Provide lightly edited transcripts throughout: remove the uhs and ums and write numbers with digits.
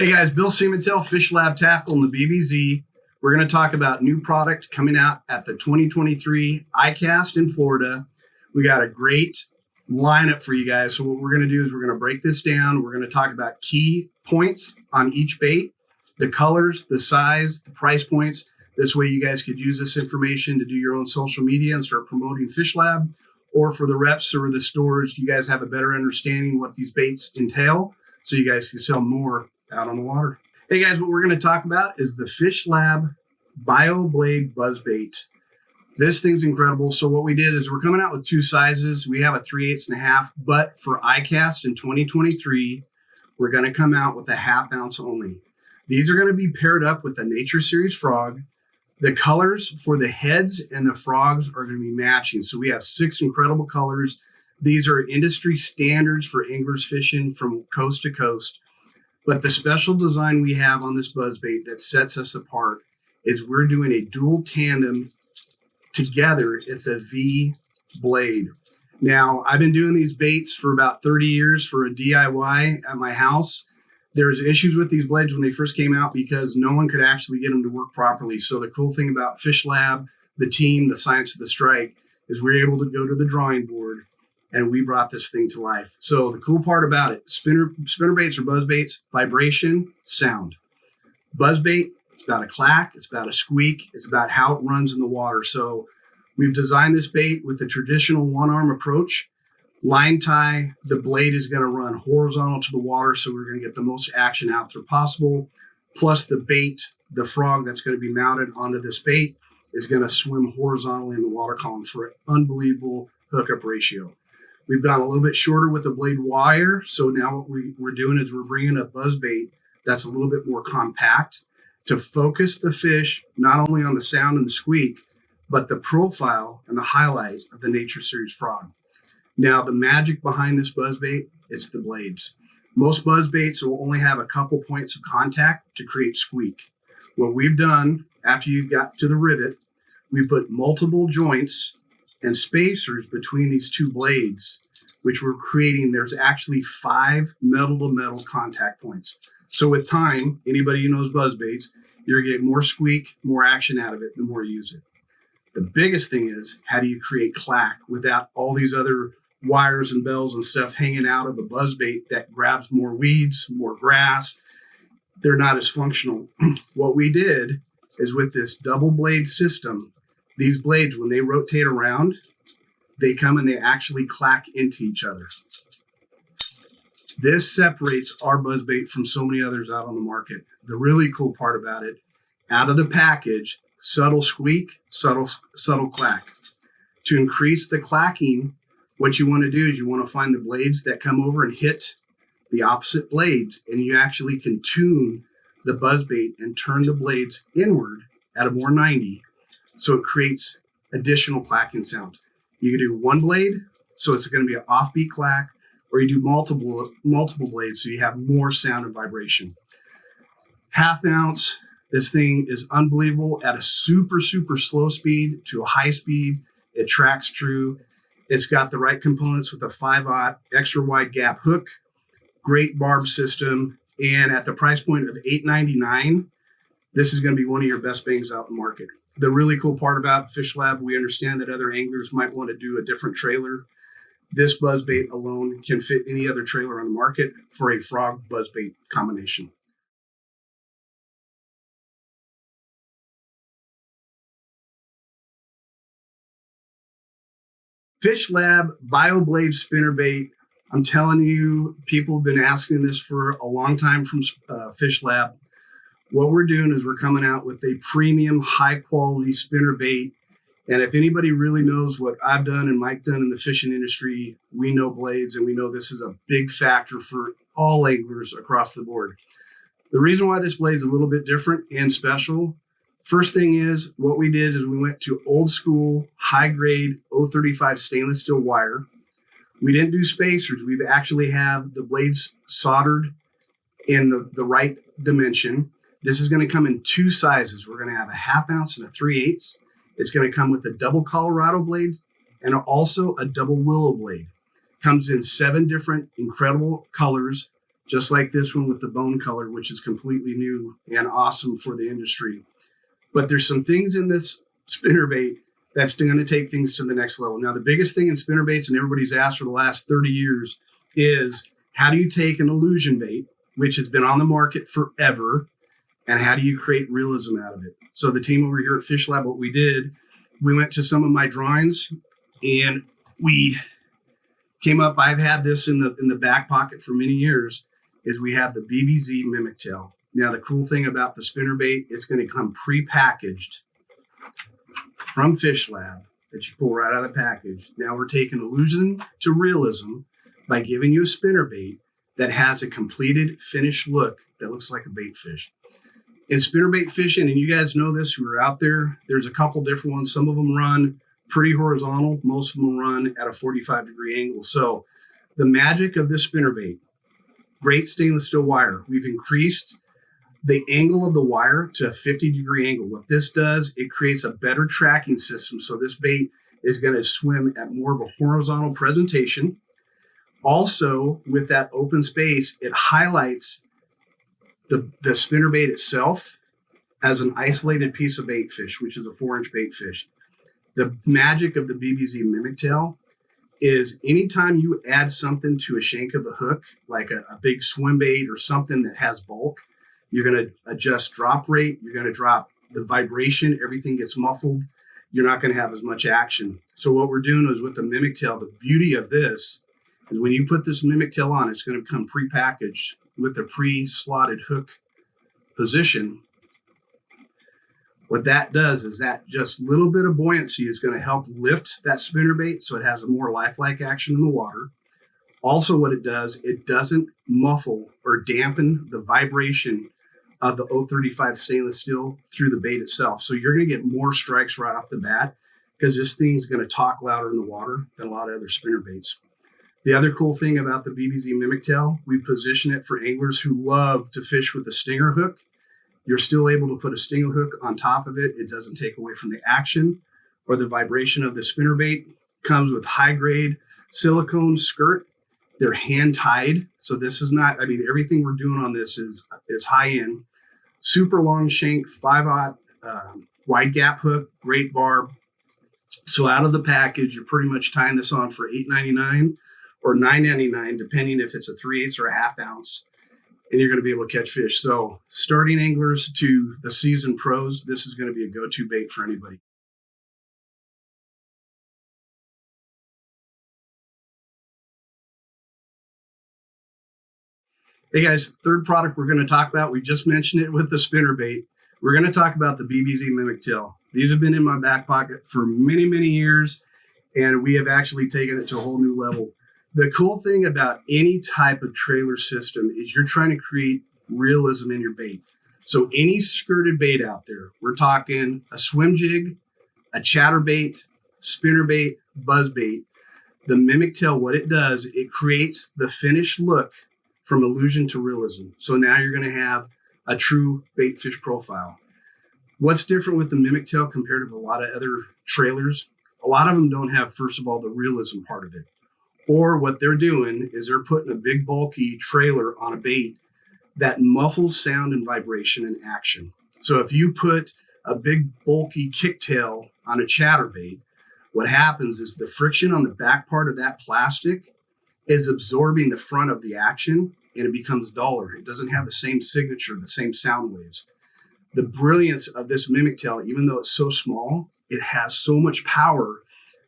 Hey guys, Bill Siemantel, FishLab Tackle and the BBZ. We're going to talk about new product coming out at the 2023 ICAST in Florida. We got a great lineup for you guys. So what we're going to do is we're going to break this down. We're going to talk about key points on each bait, the colors, the size, the price points. This way you guys could use this information to do your own social media and start promoting FishLab. Or for the reps or the stores, you guys have a better understanding what these baits entail so you guys can sell more out on the water. Hey guys, what we're going to talk about is the FishLab BioBlade Buzzbait. This thing's incredible. So what we did is we're coming out with two sizes. We have a 3/8.5, but for ICAST in 2023, we're going to come out with a 1/2 ounce only. These are going to be paired up with the Nature Series Frog. The colors for the heads and the frogs are going to be matching. So we have 6 incredible colors. These are industry standards for anglers fishing from coast to coast. But the special design we have on this buzzbait that sets us apart is we're doing a dual tandem together. It's a V blade. Now, I've been doing these baits for about 30 years for a DIY at my house. There's issues with these blades when they first came out because no one could actually get them to work properly. So the cool thing about FishLab, the team, the science of the strike, is we're able to go to the drawing board and we brought this thing to life. So the cool part about it, spinnerbaits or buzzbaits, vibration, sound. Buzzbait, it's about a clack, it's about a squeak, it's about how it runs in the water. So we've designed this bait with the traditional one-arm approach. Line tie, the blade is going to run horizontal to the water, so we're going to get the most action out there possible. Plus the bait, the frog that's going to be mounted onto this bait is going to swim horizontally in the water column for an unbelievable hookup ratio. We've gone a little bit shorter with the blade wire. So now what we're doing is we're bringing a buzzbait that's a little bit more compact to focus the fish, not only on the sound and the squeak, but the profile and the highlight of the Nature Series Frog. Now, the magic behind this buzzbait, it's the blades. Most buzzbaits will only have a couple points of contact to create squeak. What we've done after you've got to the rivet, we put multiple joints and spacers between these two blades, which we're creating. There's actually 5 metal-to-metal contact points. So with time, anybody who knows buzzbaits, you're going to get more squeak, more action out of it the more you use it. The biggest thing is, how do you create clack without all these other wires and bells and stuff hanging out of a buzzbait that grabs more weeds, more grass? They're not as functional. What we did is with this double blade system, these blades, when they rotate around, they come and they actually clack into each other. This separates our buzzbait from so many others out on the market. The really cool part about it, out of the package, subtle squeak, subtle clack. To increase the clacking, what you want to do is you want to find the blades that come over and hit the opposite blades, and you actually can tune the buzzbait and turn the blades inward at a more 90. So it creates additional clacking sound. You can do one blade, so it's going to be an offbeat clack, or you do multiple blades, so you have more sound and vibration. 1/2 ounce, this thing is unbelievable at a super, super slow speed to a high speed. It tracks true. It's got the right components with a 5/0 extra wide gap hook, great barb system, and at the price point of $8.99, this is going to be one of your best bangs out in the market. The really cool part about FishLab, we understand that other anglers might want to do a different trailer. This buzzbait alone can fit any other trailer on the market for a frog buzzbait combination. FishLab BioBlade Spinnerbait. I'm telling you, people have been asking this for a long time from FishLab. What we're doing is we're coming out with a premium, high-quality spinnerbait. And if anybody really knows what I've done and Mike done in the fishing industry, we know blades, and we know this is a big factor for all anglers across the board. The reason why this blade is a little bit different and special, first thing is, what we did is we went to old school, high-grade 035 stainless steel wire. We didn't do spacers. We've actually have the blades soldered in the right dimension. This is going to come in 2 sizes. We're going to have a 1/2 ounce and a 3/8. It's going to come with a double Colorado blade and also a double willow blade. Comes in 7 different incredible colors, just like this one with the bone color, which is completely new and awesome for the industry. But there's some things in this spinnerbait that's going to take things to the next level. Now, the biggest thing in spinnerbaits, and everybody's asked for the last 30 years, is how do you take an illusion bait, which has been on the market forever, and how do you create realism out of it? So the team over here at FishLab, what we did, we went to some of my drawings and we came up, I've had this in the back pocket for many years, is we have the BBZ Mimic Tail. Now, the cool thing about the spinnerbait, it's going to come pre-packaged from FishLab that you pull right out of the package. Now we're taking illusion to realism by giving you a spinnerbait that has a completed, finished look that looks like a bait fish. In spinnerbait fishing, and you guys know this who are out there, there's a couple different ones. Some of them run pretty horizontal. Most of them run at a 45-degree angle. So the magic of this spinnerbait, great stainless steel wire. We've increased the angle of the wire to a 50-degree angle. What this does, it creates a better tracking system. So this bait is going to swim at more of a horizontal presentation. Also, with that open space, it highlights the spinnerbait itself as an isolated piece of bait fish, which is a 4-inch bait fish. The magic of the BBZ Mimic Tail is anytime you add something to a shank of the hook, like a big swim bait or something that has bulk, you're going to adjust drop rate. You're going to drop the vibration. Everything gets muffled. You're not going to have as much action. So what we're doing is with the Mimic Tail, the beauty of this is when you put this Mimic Tail on, it's going to come pre-packaged with a pre-slotted hook position. What that does is that just little bit of buoyancy is going to help lift that spinnerbait so it has a more lifelike action in the water. Also, what it does, it doesn't muffle or dampen the vibration of the 035 stainless steel through the bait itself. So you're going to get more strikes right off the bat because this thing's going to talk louder in the water than a lot of other spinnerbaits. The other cool thing about the BBZ Mimic Tail, we position it for anglers who love to fish with a stinger hook. You're still able to put a stinger hook on top of it. It doesn't take away from the action or the vibration of the spinnerbait. Comes with high-grade silicone skirt. They're hand-tied. So this is not, everything we're doing on this is high-end. Super long shank, 5/0 wide gap hook, great barb. So out of the package, you're pretty much tying this on for $8.99 or $9.99, depending if it's a 3/8 or a 1/2 ounce, and you're going to be able to catch fish. So starting anglers to the seasoned pros, this is going to be a go-to bait for anybody. Hey guys, third product we're going to talk about, we just mentioned it with the spinnerbait. We're going to talk about the BBZ Mimic Tail. These have been in my back pocket for many, many years, and we have actually taken it to a whole new level. The cool thing about any type of trailer system is you're trying to create realism in your bait. So any skirted bait out there, we're talking a swim jig, a chatterbait, spinnerbait, buzzbait. The Mimic Tail, what it does, it creates the finished look from illusion to realism. So now you're going to have a true bait fish profile. What's different with the Mimic Tail compared to a lot of other trailers? A lot of them don't have, first of all, the realism part of it. Or what they're doing is they're putting a big bulky trailer on a bait that muffles sound and vibration and action. So if you put a big bulky kicktail on a chatterbait, what happens is the friction on the back part of that plastic is absorbing the front of the action and it becomes duller. It doesn't have the same signature, the same sound waves. The brilliance of this Mimic Tail, even though it's so small, it has so much power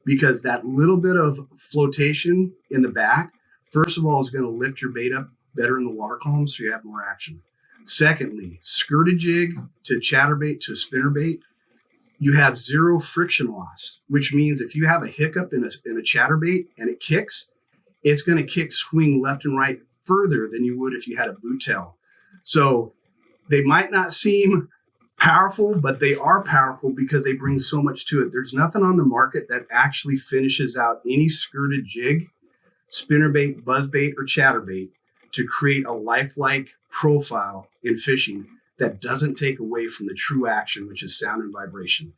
because that little bit of flotation in the back, first of all, is going to lift your bait up better in the water column so you have more action. Secondly, skirted jig to chatterbait to spinnerbait, you have zero friction loss, which means if you have a hiccup in a chatterbait and it kicks, it's going to kick swing left and right further than you would if you had a boot tail. So they might not seem powerful, but they are powerful because they bring so much to it. There's nothing on the market that actually finishes out any skirted jig, spinnerbait, buzzbait, or chatterbait to create a lifelike profile in fishing that doesn't take away from the true action, which is sound and vibration.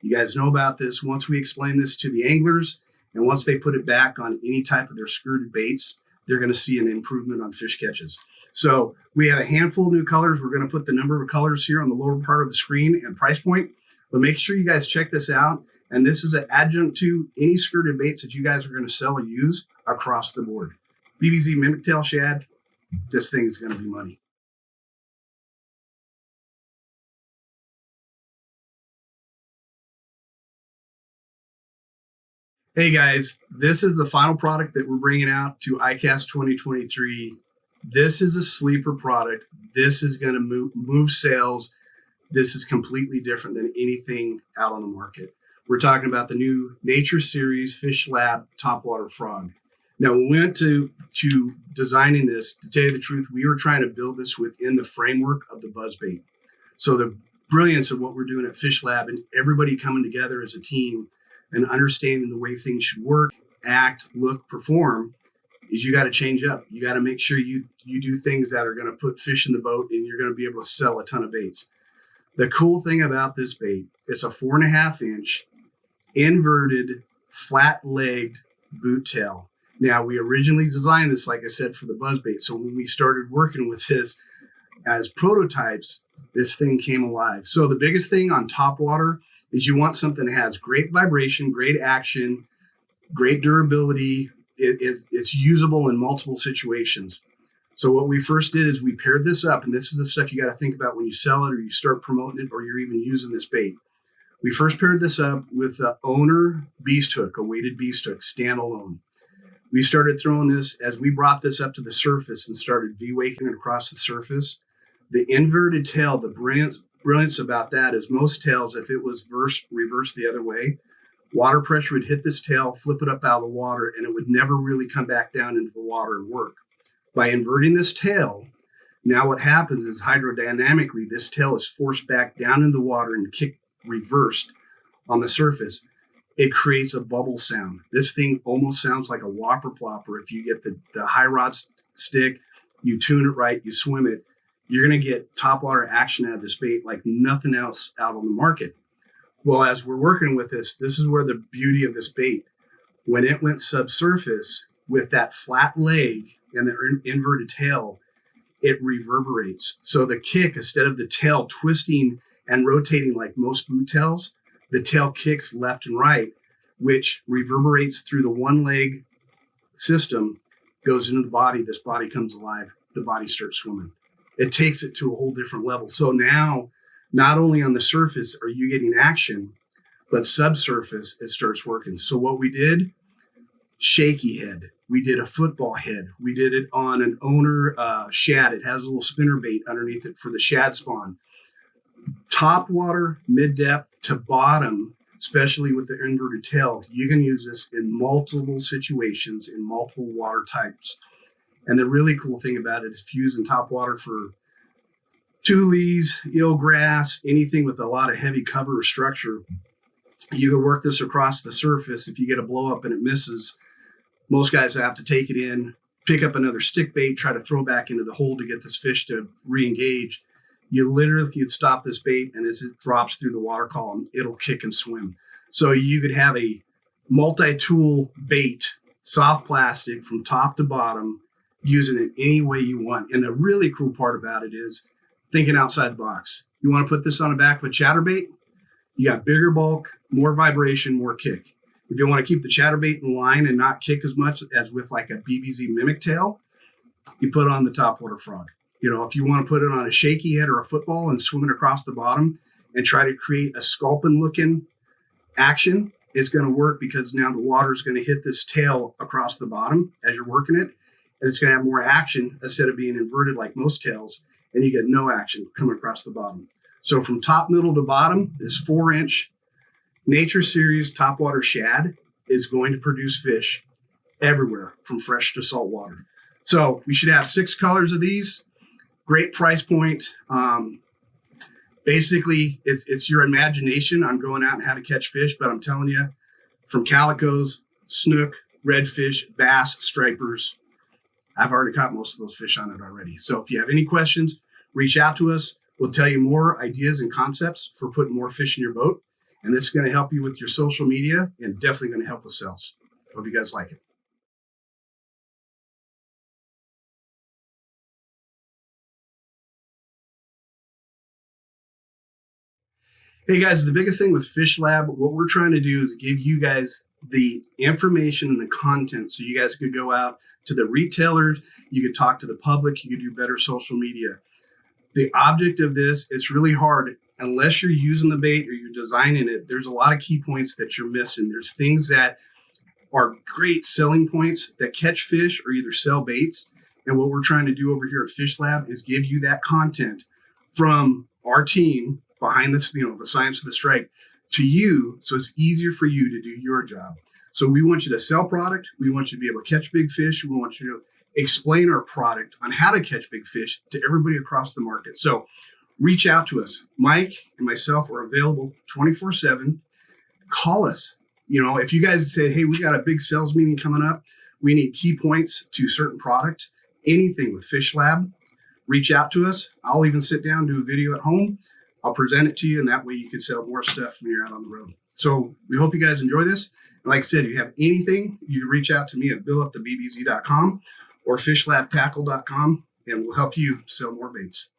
You guys know about this. Once we explain this to the anglers, and once they put it back on any type of their skirted baits, they're going to see an improvement on fish catches. So we have a handful of new colors. We're going to put the number of colors here on the lower part of the screen and price point, but make sure you guys check this out. And this is an adjunct to any skirted baits that you guys are going to sell or use across the board. BBZ Mimic Tail shad, this thing is going to be money. Hey guys, this is the final product that we're bringing out to ICAST 2023. This is a sleeper product. This is going to move sales. This is completely different than anything out on the market. We're talking about the new Nature Series FishLab Topwater Frog. Now, when we went to designing this, to tell you the truth, we were trying to build this within the framework of the Buzzbait. So the brilliance of what we're doing at FishLab and everybody coming together as a team and understanding the way things should work, act, look, perform, is you got to change up. You got to make sure you do things that are going to put fish in the boat and you're going to be able to sell a ton of baits. The cool thing about this bait, it's a 4.5 inch inverted, flat-legged boot tail. Now, we originally designed this, like I said, for the Buzzbait. So when we started working with this as prototypes, this thing came alive. So the biggest thing on Topwater is you want something that has great vibration, great action, great durability. It's usable in multiple situations. So what we first did is we paired this up, and this is the stuff you got to think about when you sell it or you start promoting it or you're even using this bait. We first paired this up with the Owner Beast Hook, a weighted beast hook, standalone. We started throwing this as we brought this up to the surface and started V-waking it across the surface. The inverted tail, the brilliance about that is most tails, if it was reversed the other way, water pressure would hit this tail, flip it up out of the water, and it would never really come back down into the water and work. By inverting this tail, now what happens is hydrodynamically, this tail is forced back down in the water and kicked reversed on the surface. It creates a bubble sound. This thing almost sounds like a whopper plopper. If you get the high rod stick, you tune it right, you swim it, you're going to get topwater action out of this bait like nothing else out on the market. Well, as we're working with this is where the beauty of this bait. When it went subsurface with that flat leg and the inverted tail, it reverberates. So the kick, instead of the tail twisting and rotating like most boot tails, the tail kicks left and right, which reverberates through the one leg system, goes into the body. This body comes alive. The body starts swimming. It takes it to a whole different level. So now, not only on the surface are you getting action, but subsurface, it starts working. So what we did, shaky head. We did a football head. We did it on an Owner shad. It has a little spinnerbait underneath it for the shad spawn. Top water, mid-depth to bottom, especially with the inverted tail, you can use this in multiple situations, in multiple water types. And the really cool thing about it is if you're using top water for tules, eelgrass, anything with a lot of heavy cover or structure, you can work this across the surface. If you get a blow up and it misses, most guys have to take it in, pick up another stick bait, try to throw back into the hole to get this fish to re-engage. You literally could stop this bait, and as it drops through the water column, it'll kick and swim. So you could have a multi-tool bait, soft plastic from top to bottom, using it any way you want. And the really cool part about it is thinking outside the box. You want to put this on the back of a chatterbait? You got bigger bulk, more vibration, more kick. If you want to keep the chatterbait in line and not kick as much as with like a BBZ Mimic Tail, you put on the Topwater Frog. You know, if you want to put it on a shaky head or a football and swim it across the bottom and try to create a sculpin looking action, it's going to work because now the water is going to hit this tail across the bottom as you're working it. And it's going to have more action instead of being inverted like most tails. And you get no action coming across the bottom. So from top, middle to bottom, this 4-inch Nature Series Topwater shad is going to produce fish everywhere from fresh to salt water. So we should have 6 colors of these. Great price point. Basically, it's your imagination on going out and how to catch fish. But I'm telling you, from calicos, snook, redfish, bass, stripers, I've already caught most of those fish on it already. So if you have any questions, reach out to us. We'll tell you more ideas and concepts for putting more fish in your boat. And this is going to help you with your social media and definitely going to help with sales. Hope you guys like it. Hey guys, the biggest thing with FishLab, what we're trying to do is give you guys the information and the content so you guys could go out to the retailers, you could talk to the public, you could do better social media. The object of this, it's really hard unless you're using the bait or you're designing it. There's a lot of key points that you're missing. There's things that are great selling points that catch fish or either sell baits. And what we're trying to do over here at FishLab is give you that content from our team behind this, the science of the strike to you. So it's easier for you to do your job. So we want you to sell product. We want you to be able to catch big fish. We want you to explain our product on how to catch big fish to everybody across the market. So reach out to us. Mike and myself are available 24/7. Call us. If you guys say, hey, we got a big sales meeting coming up, we need key points to certain product, anything with FishLab, reach out to us. I'll even sit down, do a video at home. I'll present it to you, and that way you can sell more stuff when you're out on the road. So we hope you guys enjoy this. And like I said, if you have anything, you can reach out to me at bill@thebbz.com or fishlabtackle.com, and we'll help you sell more baits.